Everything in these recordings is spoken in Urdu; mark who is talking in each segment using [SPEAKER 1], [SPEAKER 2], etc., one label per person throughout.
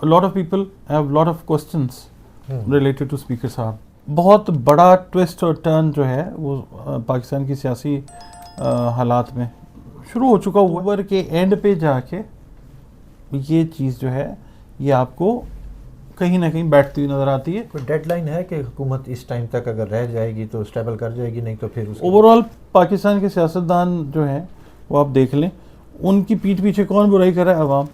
[SPEAKER 1] lot of people have lot of questions related to Speaker صاحب. بہت بڑا ٹوسٹ اور ٹرن جو ہے وہ پاکستان کی سیاسی حالات میں شروع ہو چکا ہوا. اوور کے اینڈ پہ جا کے یہ چیز جو ہے یہ آپ کو کہیں نہ کہیں بیٹھتی ہوئی نظر آتی ہے.
[SPEAKER 2] کوئی ڈیڈ لائن ہے کہ حکومت اس ٹائم تک اگر رہ جائے گی تو اسٹیبل کر جائے گی, نہیں تو پھر
[SPEAKER 1] اوور آل پاکستان کے سیاستدان جو ہیں وہ آپ دیکھ لیں, ان کی پیٹھ پیچھے کون برائی کر رہا ہے؟ عوام.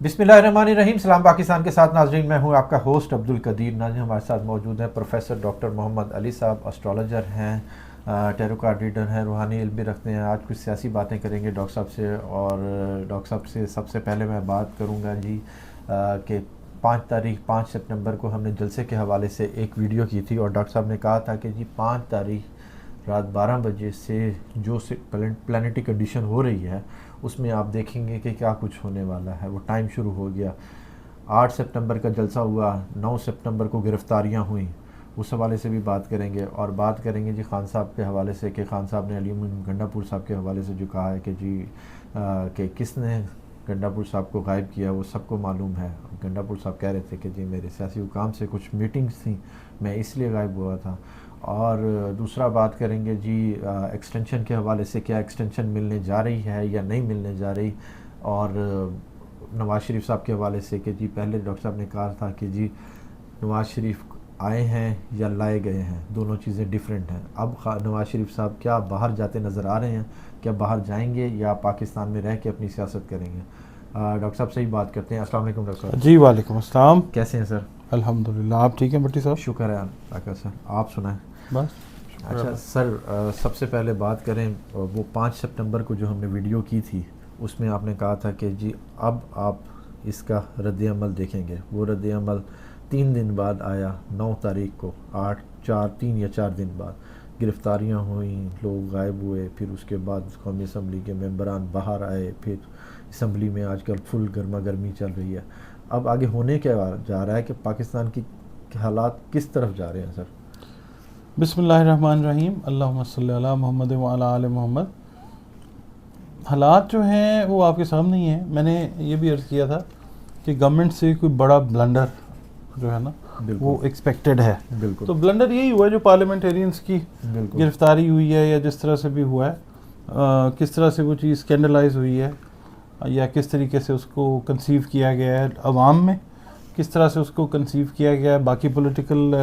[SPEAKER 2] بسم اللہ الرحمن الرحیم. سلام پاکستان کے ساتھ ناظرین, میں ہوں آپ کا ہوسٹ عبد القدیر. ناظرین ہمارے ساتھ موجود ہیں پروفیسر ڈاکٹر محمد علی صاحب, اسٹرالوجر ہیں, ٹیرو کارڈ ریڈر ہیں, روحانی علم بھی رکھتے ہیں. آج کچھ سیاسی باتیں کریں گے ڈاکٹر صاحب سے. اور ڈاکٹر صاحب سے سب سے پہلے میں بات کروں گا جی کہ 5 سپٹمبر کو ہم نے جلسے کے حوالے سے ایک ویڈیو کی تھی, اور ڈاکٹر صاحب نے کہا تھا کہ جی 5 تاریخ رات 12 بجے سے جو پلانٹری کنڈیشن ہو رہی ہے اس میں آپ دیکھیں گے کہ کیا کچھ ہونے والا ہے. وہ ٹائم شروع ہو گیا. 8 سپٹمبر کا جلسہ ہوا, 9 سپٹمبر کو گرفتاریاں ہوئیں, اس حوالے سے بھی بات کریں گے. اور بات کریں گے جی خان صاحب کے حوالے سے کہ خان صاحب نے علی امین گنڈا پور صاحب کے حوالے سے جو کہا ہے کہ جی کہ کس نے گنڈا پور صاحب کو غائب کیا وہ سب کو معلوم ہے. گنڈا پور صاحب کہہ رہے تھے کہ جی میرے سیاسی حکام سے کچھ میٹنگز تھیں, میں اس لیے غائب ہوا تھا. اور دوسرا بات کریں گے جی ایکسٹینشن کے حوالے سے, کیا ایکسٹینشن ملنے جا رہی ہے یا نہیں ملنے جا رہی. اور نواز شریف صاحب کے حوالے سے کہ جی پہلے ڈاکٹر صاحب نے کہا تھا کہ جی نواز شریف آئے ہیں یا لائے گئے ہیں, دونوں چیزیں ڈیفرنٹ ہیں. اب نواز شریف صاحب کیا باہر جاتے نظر آ رہے ہیں, کیا باہر جائیں گے یا پاکستان میں رہ کے اپنی سیاست کریں گے؟ ڈاکٹر صاحب سے ہی بات کرتے ہیں. السلام علیکم ڈاکٹر صاحب.
[SPEAKER 1] جی وعلیکم السلام.
[SPEAKER 2] کیسے ہیں سر؟
[SPEAKER 1] الحمدللہ, آپ ٹھیک ہیں بٹی صاحب؟
[SPEAKER 2] شکر ہے اللہ کا. سر آپ سنائیں.
[SPEAKER 1] بس.
[SPEAKER 2] اچھا سر, سب سے پہلے بات کریں وہ 5 سپٹمبر کو جو ہم نے ویڈیو کی تھی اس میں آپ نے کہا تھا کہ جی اب آپ اس کا رد عمل دیکھیں گے. وہ رد عمل 3 دن بعد آیا, 9 تاریخ کو, 3 یا 4 دن بعد گرفتاریاں ہوئیں, لوگ غائب ہوئے. پھر اس کے بعد قومی اسمبلی کے ممبران باہر آئے, پھر اسمبلی میں آج کل فل گرما گرمی چل رہی ہے. اب آگے ہونے کیا جا رہا ہے کہ پاکستان کی حالات کس طرف جا رہے ہیں سر؟
[SPEAKER 1] بسم اللہ الرحمن الرحیم. اللہم صلی علی محمد وعلی آل محمد. حالات جو ہیں وہ آپ کے سامنے ہی ہیں. میں نے یہ بھی عرض کیا تھا کہ گورنمنٹ سے کوئی بڑا بلنڈر جو ہے نا وہ ایکسپیکٹڈ ہے.
[SPEAKER 2] بالکل.
[SPEAKER 1] تو بلنڈر یہی ہوا ہے جو پارلیمنٹیرینس کی گرفتاری ہوئی ہے, یا جس طرح سے بھی ہوا ہے, کس طرح سے وہ چیز اسکینڈلائز ہوئی ہے, یا کس طریقے سے اس کو کنسیو کیا گیا ہے عوام میں, کس طرح سے اس کو کنسیو کیا گیا ہے باقی پولیٹیکل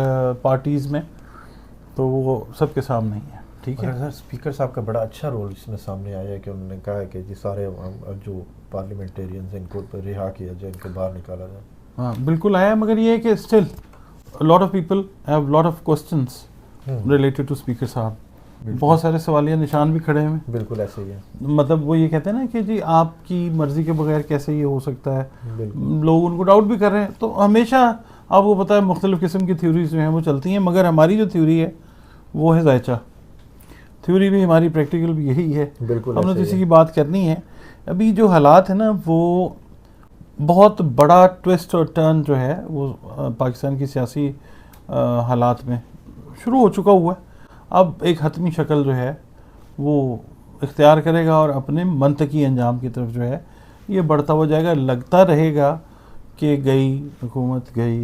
[SPEAKER 1] پارٹیز میں, تو وہ سب کے سامنے ہی ہے. ٹھیک ہے
[SPEAKER 2] سر, اسپیکر صاحب کا بڑا اچھا رول اس میں سامنے آیا ہے کہ انہوں نے کہا ہے کہ جی سارے جو پارلیمنٹیرینز ان کو رہا کیا جائے, ان کو باہر نکالا جائے.
[SPEAKER 1] ہاں بالکل آیا, مگر یہ ہے کہ still lot of people have lot of questions related to speaker صاحب. بہت سارے سوالیہ نشان بھی کھڑے ہیں.
[SPEAKER 2] بالکل ایسے ہی ہے.
[SPEAKER 1] مطلب وہ یہ کہتے ہیں نا کہ جی آپ کی مرضی کے بغیر کیسے یہ ہو سکتا ہے,
[SPEAKER 2] بالکل.
[SPEAKER 1] لوگ ان کو ڈاؤٹ بھی کر رہے ہیں. تو ہمیشہ آپ کو پتہ ہے مختلف قسم کی تھیوریز جو ہیں وہ چلتی ہیں, مگر ہماری جو تھیوری ہے وہ ہے ذائچہ تھیوری بھی, ہماری پریکٹیکل بھی یہی ہے.
[SPEAKER 2] بالکل.
[SPEAKER 1] ہم نے کسی کی بات کرنی ہے. ابھی جو حالات ہیں نا وہ بہت بڑا ٹوسٹ اور ٹرن جو ہے وہ پاکستان کی سیاسی حالات میں شروع ہو چکا ہوا ہے. اب ایک حتمی شکل جو ہے وہ اختیار کرے گا اور اپنے منطقی انجام کی طرف جو ہے یہ بڑھتا ہوا جائے گا. لگتا رہے گا کہ حکومت گئی,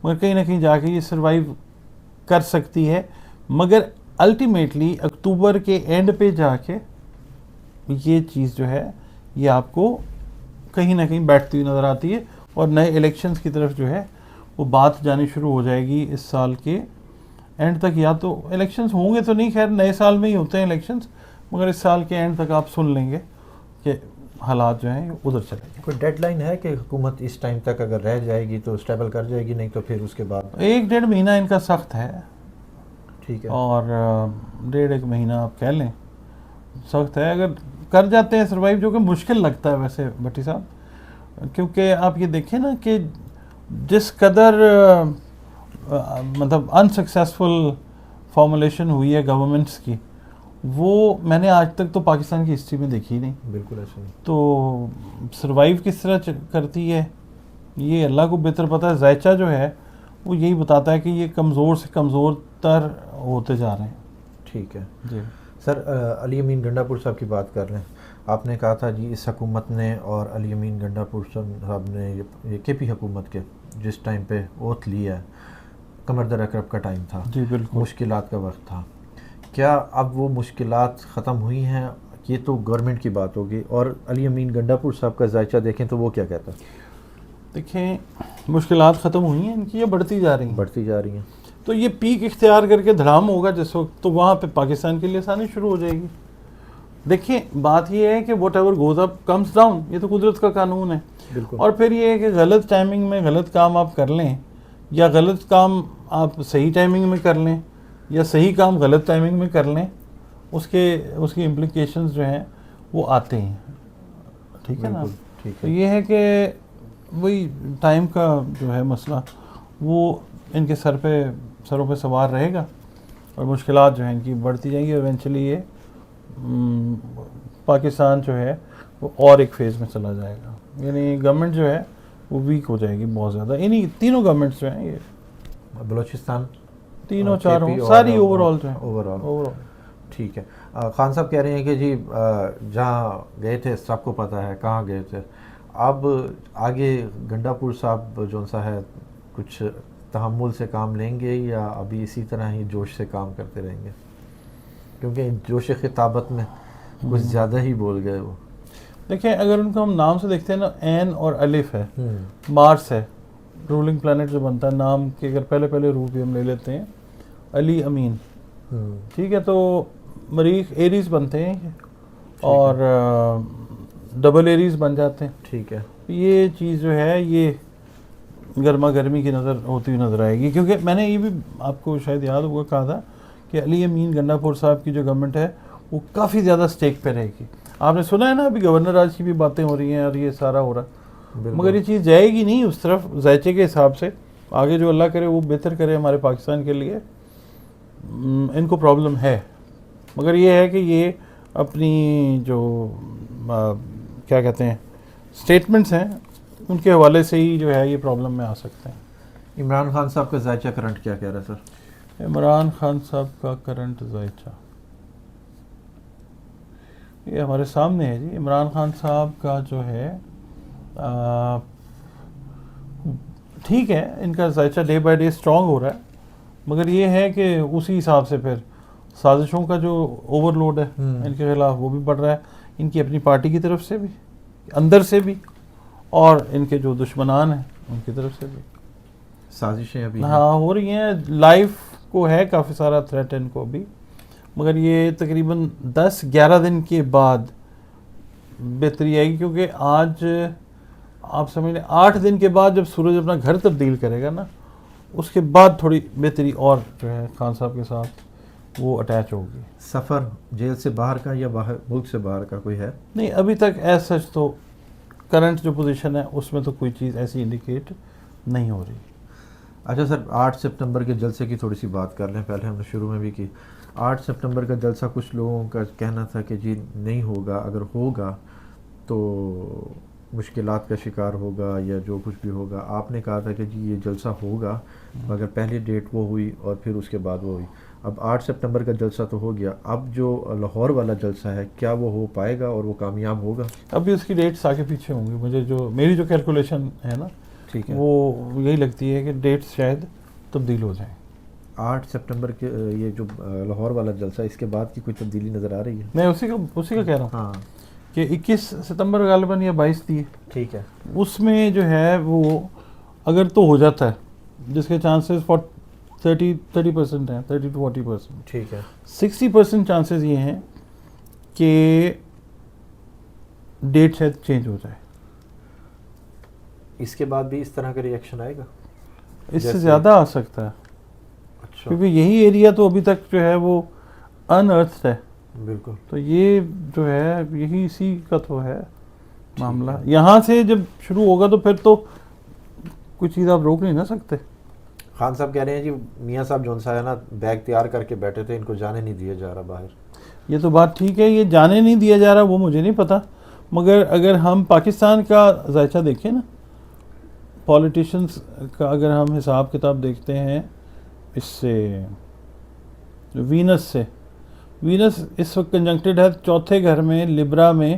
[SPEAKER 1] مگر کہیں نہ کہیں جا کے یہ سروائیو کر سکتی ہے. مگر الٹیمیٹلی اکتوبر کے اینڈ پہ جا کے یہ چیز جو ہے یہ آپ کو کہیں نہ کہیں بیٹھتی ہوئی نظر آتی ہے, اور نئے الیکشنز کی طرف جو ہے وہ بات جانی شروع ہو جائے گی اس سال کے اینڈ تک. یا تو الیکشنز ہوں گے تو نہیں, خیر نئے سال میں ہی ہوتے ہیں الیکشنز, مگر اس سال کے اینڈ تک آپ سن لیں گے کہ حالات جو ہیں ادھر چلے گئے.
[SPEAKER 2] کوئی ڈیڈ لائن ہے کہ حکومت اس ٹائم تک اگر رہ جائے گی تو اسٹیبل کر جائے گی, نہیں تو پھر اس کے بعد
[SPEAKER 1] 1-1.5 مہینہ ان کا سخت ہے.
[SPEAKER 2] ٹھیک ہے.
[SPEAKER 1] اور 1.5 مہینہ آپ کہہ لیں سخت ہے. اگر کر جاتے ہیں سروائیو, جو کہ مشکل لگتا ہے ویسے بھٹی صاحب, کیونکہ آپ یہ دیکھیں نا کہ جس قدر مطلب انسکسیسفل فارمولیشن ہوئی ہے گورنمنٹس کی, وہ میں نے آج تک تو پاکستان کی ہسٹری میں دیکھی نہیں.
[SPEAKER 2] بالکل ایسے نہیں.
[SPEAKER 1] تو سروائیو کس طرح کرتی ہے یہ اللہ کو بہتر پتہ ہے. ذائچہ جو ہے وہ یہی بتاتا ہے کہ یہ کمزور سے کمزور تر ہوتے جا رہے ہیں.
[SPEAKER 2] ٹھیک ہے
[SPEAKER 1] جی
[SPEAKER 2] سر. علی امین گنڈا پور صاحب کی بات کر رہے ہیں. آپ نے کہا تھا جی اس حکومت نے اور علی امین گنڈا پور صاحب نے یہ کے پی حکومت کے جس ٹائم پہ اوتھ لیا ہے قمر در اکرب کا ٹائم تھا،
[SPEAKER 1] جی بالکل،
[SPEAKER 2] مشکلات کا وقت تھا، کیا اب وہ مشکلات ختم ہوئی ہیں؟ یہ تو گورنمنٹ کی بات ہوگی، اور علی امین گنڈا پور صاحب کا ذائچہ دیکھیں تو وہ کیا کہتا ہے؟
[SPEAKER 1] دیکھیں مشکلات ختم ہوئی ہیں ان کی، یہ بڑھتی جا رہی ہیں،
[SPEAKER 2] بڑھتی جا رہی ہیں.
[SPEAKER 1] تو یہ پیک اختیار کر کے دھڑام ہوگا جس وقت، تو وہاں پہ پاکستان کے لیے آسانی شروع ہو جائے گی. دیکھیں بات یہ ہے کہ what ever goes up comes down, یہ تو قدرت کا قانون ہے.
[SPEAKER 2] بالکل.
[SPEAKER 1] اور پھر یہ ہے کہ غلط ٹائمنگ میں غلط کام آپ کر لیں، یا غلط کام آپ صحیح ٹائمنگ میں کر لیں، یا صحیح کام غلط ٹائمنگ میں کر لیں، اس کی امپلیکیشنز جو ہیں وہ آتے ہیں. ٹھیک ہے نا؟
[SPEAKER 2] ٹھیک
[SPEAKER 1] تو
[SPEAKER 2] ہے.
[SPEAKER 1] یہ ہے کہ وہی ٹائم کا جو ہے مسئلہ وہ ان کے سروں پہ سوار رہے گا، اور مشکلات جو ہیں ان کی بڑھتی جائیں گی. ایونچولی یہ پاکستان جو ہے وہ اور ایک فیز میں چلا جائے گا، یعنی گورنمنٹ جو ہے وہ ویک ہو جائے گی بہت زیادہ. یعنی تینوں گورنمنٹس جو ہیں یہ
[SPEAKER 2] بلوچستان
[SPEAKER 1] تینوں چاروں ساری اوور آل جو ہے
[SPEAKER 2] اوور آل. ٹھیک ہے. خان صاحب کہہ رہے ہیں کہ جی جہاں گئے تھے سب کو پتہ ہے کہاں گئے تھے. اب آگے گنڈا پور صاحب جو سا ہے کچھ تحمل سے کام لیں گے، یا ابھی اسی طرح ہی جوش سے کام کرتے رہیں گے؟ کیونکہ جوش خطابت میں کچھ زیادہ ہی بول گئے وہ.
[SPEAKER 1] دیکھیں اگر ان کو ہم نام سے دیکھتے ہیں نا، این اور الف ہے، مارس ہے رولنگ پلانٹ جو بنتا ہے نام کے، اگر پہلے روپ بھی ہم لے لیتے ہیں علی امین، ٹھیک ہے، تو مریخ ایریز بنتے ہیں اور ڈبل ایریز بن جاتے ہیں.
[SPEAKER 2] ٹھیک ہے.
[SPEAKER 1] یہ چیز جو ہے یہ گرما گرمی کی نظر ہوتی ہوئی نظر آئے گی، کیونکہ میں نے یہ بھی آپ کو شاید یاد ہوگا کہا تھا کہ علی امین گنڈا پور صاحب کی جو گورنمنٹ ہے وہ کافی زیادہ سٹیک پہ رہے گی. آپ نے سنا ہے نا ابھی گورنر راج کی بھی باتیں ہو رہی ہیں اور یہ سارا ہو رہا ہے، مگر یہ چیز جائے گی نہیں اس طرف ذائچے کے حساب سے. آگے جو اللہ کرے وہ بہتر کرے ہمارے پاکستان کے لیے. ان کو پرابلم ہے، مگر یہ ہے کہ یہ اپنی جو کیا کہتے ہیں سٹیٹمنٹس ہیں ان کے حوالے سے ہی جو ہے یہ پرابلم میں آ سکتے ہیں.
[SPEAKER 2] عمران خان صاحب کا ذائچہ کرنٹ کیا کہہ رہا ہے سر؟
[SPEAKER 1] عمران خان صاحب کا کرنٹ ذائچہ یہ ہمارے سامنے ہے جی. عمران خان صاحب کا جو ہے ٹھیک ہے، ان کا ذائچہ ڈے بائی ڈے سٹرونگ ہو رہا ہے، مگر یہ ہے کہ اسی حساب سے پھر سازشوں کا جو اوور لوڈ ہے ان کے خلاف وہ بھی بڑھ رہا ہے، ان کی اپنی پارٹی کی طرف سے بھی، اندر سے بھی، اور ان کے جو دشمنان ہیں ان کی طرف سے بھی
[SPEAKER 2] سازشیں ابھی
[SPEAKER 1] ہاں ہو رہی ہیں. لائف کو ہے کافی سارا تھریٹ ان کو بھی، مگر یہ تقریباً 10-11 دن کے بعد بہتری آئے گی. کیونکہ آج آپ سمجھ لیں 8 دن کے بعد جب سورج اپنا گھر تبدیل کرے گا نا، اس کے بعد تھوڑی بہتری اور جو ہے خان صاحب کے ساتھ وہ اٹیچ ہوگی.
[SPEAKER 2] سفر جیل سے باہر کا یا باہر ملک سے باہر کا کوئی ہے؟
[SPEAKER 1] نہیں ابھی تک ایز سچ تو کرنٹ جو پوزیشن ہے اس میں تو کوئی چیز ایسی انڈیکیٹ نہیں ہو رہی.
[SPEAKER 2] اچھا سر، 8 سپتمبر کے جلسے کی تھوڑی سی بات کر لیں. پہلے ہم نے شروع میں بھی کی. 8 سپتمبر کا جلسہ کچھ لوگوں کا کہنا تھا کہ جی نہیں ہوگا، اگر ہوگا تو مشکلات کا شکار ہوگا یا جو کچھ بھی ہوگا. آپ نے کہا تھا کہ جی یہ جلسہ ہوگا، مگر پہلی ڈیٹ وہ ہوئی اور پھر اس کے بعد وہ ہوئی. اب 8 سپتمبر کا جلسہ تو ہو گیا، اب جو لاہور والا جلسہ ہے کیا وہ ہو پائے گا اور وہ کامیاب ہوگا؟
[SPEAKER 1] ابھی اس کی ڈیٹس آگے پیچھے ہوں گی. مجھے میری جو کیلکولیشن ہے نا،
[SPEAKER 2] ٹھیک ہے،
[SPEAKER 1] وہ یہی لگتی ہے کہ ڈیٹس شاید تبدیل ہو جائیں.
[SPEAKER 2] 8 سپتمبر کے یہ جو لاہور والا جلسہ اس کے بعد کی کوئی تبدیلی نظر آ رہی ہے؟
[SPEAKER 1] میں اسی کا کہہ رہا ہوں
[SPEAKER 2] ہاں
[SPEAKER 1] کہ 21 ستمبر غالباً یا 22 تھی،
[SPEAKER 2] ٹھیک ہے.
[SPEAKER 1] اس میں جو ہے وہ اگر تو ہو جاتا ہے جس کے چانسز 30% ہیں، 30 to 40%.
[SPEAKER 2] ٹھیک ہے.
[SPEAKER 1] 60% چانسز یہ ہیں کہ ڈیٹ شاید چینج ہو جائے.
[SPEAKER 2] اس کے بعد بھی اس طرح کا ریئیکشن آئے گا؟
[SPEAKER 1] اس سے زیادہ آ سکتا ہے،
[SPEAKER 2] اچھا،
[SPEAKER 1] کیونکہ یہی ایریا تو ابھی تک جو ہے وہ ان ارتھڈ ہے.
[SPEAKER 2] بالکل.
[SPEAKER 1] تو یہ جو ہے یہی اسی کا تو ہے معاملہ. یہاں سے جب شروع ہوگا تو پھر تو کوئی چیز آپ روک نہیں نہ سکتے.
[SPEAKER 2] خان صاحب کہہ رہے ہیں جی میاں صاحب جون سا ہے نا بیگ تیار کر کے بیٹھے تھے، ان کو جانے نہیں دیا جا رہا باہر.
[SPEAKER 1] یہ تو بات ٹھیک ہے، یہ جانے نہیں دیا جا رہا وہ مجھے نہیں پتا، مگر اگر ہم پاکستان کا ذائچہ دیکھیں نا، پولیٹیشنز کا اگر ہم حساب کتاب دیکھتے ہیں اس سے وینس سے، وینس اس وقت کنجنکٹڈ ہے چوتھے گھر میں، لبرا میں،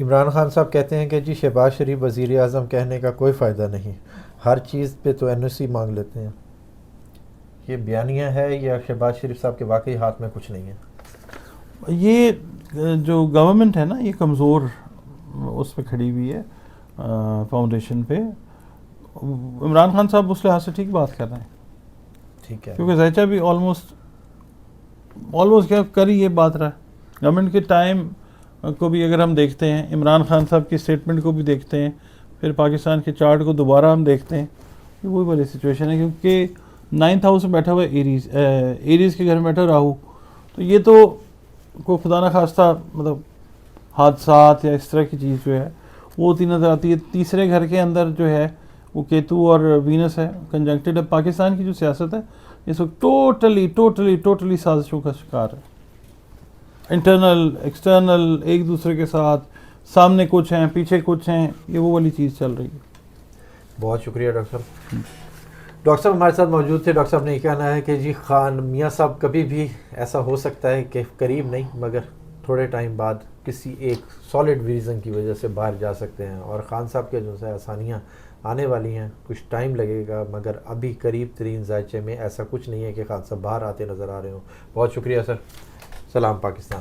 [SPEAKER 2] عمران خان صاحب کہتے ہیں کہ جی شہباز شریف وزیر اعظم کہنے کا کوئی فائدہ نہیں، ہر چیز پہ تو NOC مانگ لیتے ہیں. یہ بیانیہ ہے یا شہباز شریف صاحب کے واقعی ہاتھ میں کچھ نہیں ہے؟
[SPEAKER 1] یہ جو گورنمنٹ ہے نا یہ کمزور اس پہ کھڑی ہوئی ہے فاؤنڈیشن پہ. عمران خان صاحب اس لحاظ سے ٹھیک بات کر رہے ہیں
[SPEAKER 2] ٹھیک ہے.
[SPEAKER 1] کیونکہ زیچہ بھی آلموسٹ کیا کر ہی یہ بات رہا ہے. گورنمنٹ کے ٹائم کو بھی اگر ہم دیکھتے ہیں، عمران خان صاحب کی اسٹیٹمنٹ کو بھی دیکھتے ہیں، پھر پاکستان کے چارٹ کو دوبارہ ہم دیکھتے ہیں، یہ وہی والی سچویشن ہے. کیونکہ 9th ہاؤس میں بیٹھا ہوا ہے ایریز کے گھر میں بیٹھا راہو، تو یہ تو کوئی خدا نہ خواستہ مطلب حادثات یا اس طرح کی چیز جو ہے وہ ہوتی نظر آتی ہے. تیسرے گھر کے اندر جو ہے وہ کیتو اور وینس ہے کنجنکٹڈ ہے. پاکستان کی جو سیاست ہے اس وقت ٹوٹلی سازشوں کا شکار ہے. انٹرنل ایکسٹرنل، ایک دوسرے کے ساتھ، سامنے کچھ ہیں پیچھے کچھ ہیں، یہ وہ والی چیز چل رہی ہے.
[SPEAKER 2] بہت شکریہ ڈاکٹر صاحب. ڈاکٹر صاحب ہمارے ساتھ موجود تھے. ڈاکٹر صاحب نے یہ کہنا ہے کہ جی خان میاں صاحب کبھی بھی ایسا ہو سکتا ہے کہ قریب نہیں مگر تھوڑے ٹائم بعد کسی ایک سالڈ ریزن کی وجہ سے باہر جا سکتے ہیں، اور خان صاحب کے جو ہے آسانیاں آنے والی ہیں، کچھ ٹائم لگے گا مگر ابھی قریب ترین ذائچے میں ایسا کچھ نہیں ہے کہ خان صاحب باہر آتے نظر آ رہے ہوں. بہت شکریہ سر. سلام پاکستان.